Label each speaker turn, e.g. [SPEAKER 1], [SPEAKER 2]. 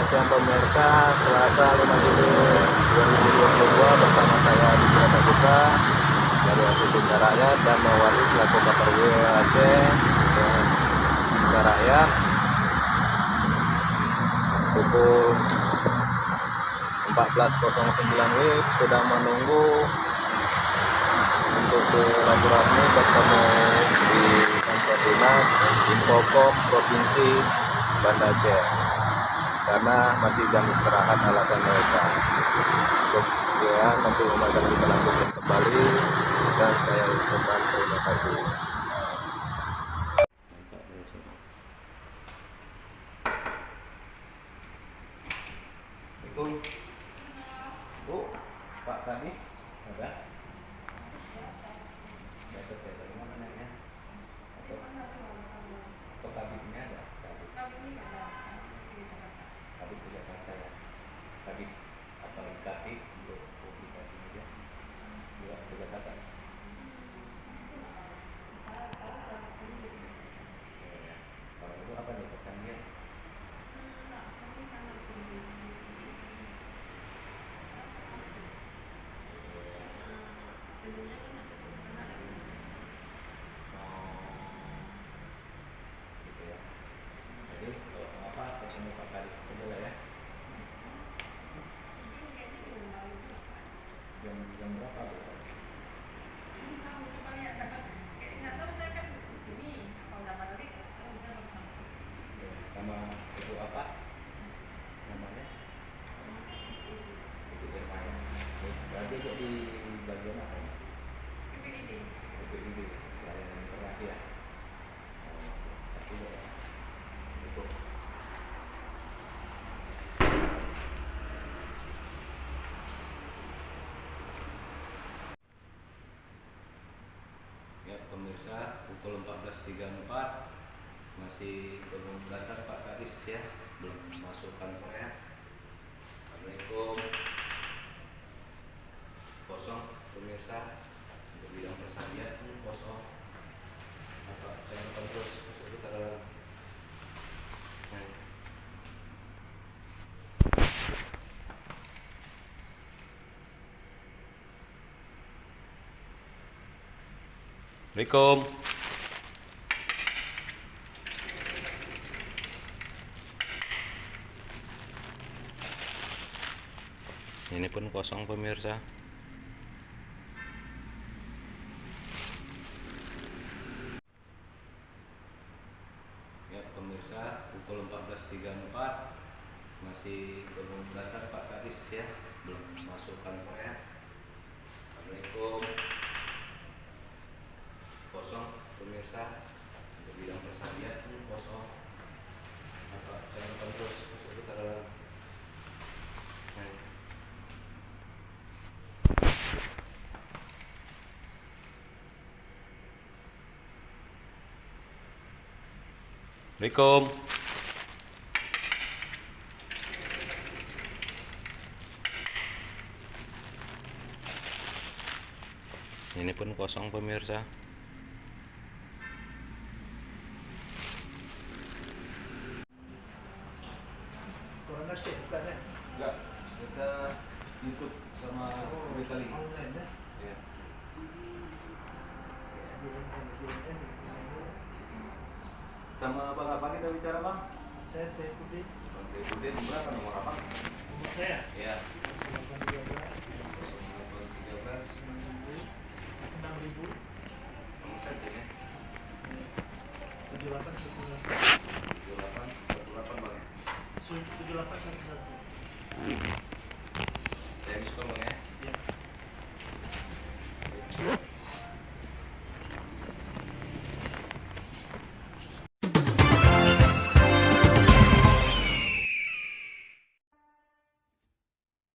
[SPEAKER 1] siang pemirsa, Selasa 5 Juli 2022 bersama saya di Kereta Buka dari Aktif Bina Rakyat dan Mawali selaku Bakar WAC dan Bina Rakyat. Pukul 14.09 WIB sedang menunggu untuk silaturahmi bertemu di kantor dinas Infocom Provinsi Banda Aceh karena masih jam istirahat alasan mereka. Untuk sekian, nanti akan kita lanjutkan kembali dan saya ucapkan terima kasih. Assalamualaikum. Bu, Pak Kadis ada? Dapat saya dari mana nanya? Atau kabinnya ada? Kabin tidak kata ya. Kabin apalagi kabin untuk publikasi media tidak kata. Kalau itu apa nih pesannya? Gitu ya. Jadi kalau apa ketemu Pak Kadis dulu ya. Jam berapa Bu? Sama itu apa namanya? Itu Jermaya. Berarti kok di bagian apa ya? PPID, pelayanan informasi ya. Kasih ya. Itu. Ya pemirsa, pukul 14.34 masih belum datang Pak Kadis ya, belum masuk kantor ya. Assalamualaikum. Kosong pemirsa, untuk bidang persalian kosong. Apa jangan terus itu terlalu. Assalamualaikum. Ini pun kosong pemirsa. Ya pemirsa, pukul 14.34 masih belum datang Pak Kadis ya, belum masuk kantor ya. Assalamualaikum. Kosong pemirsa, untuk bidang persalian kosong. Apa jangan terus itu terlalu. Assalamualaikum. Ini pun kosong pemirsa.
[SPEAKER 2] Corona check bukan ya?
[SPEAKER 1] Enggak, kita ikut sama Bekali. Ya. Sama Bang apa kita bicara Bang?
[SPEAKER 2] Saya ikuti.
[SPEAKER 1] Bang Saifuddin berapa nomor apa?
[SPEAKER 2] Nomor saya.
[SPEAKER 1] Ya.
[SPEAKER 2] 813
[SPEAKER 1] 0813
[SPEAKER 2] 6.000
[SPEAKER 1] nomor saja ya.
[SPEAKER 2] 7818
[SPEAKER 1] 7818 Bang ya.
[SPEAKER 2] 7811.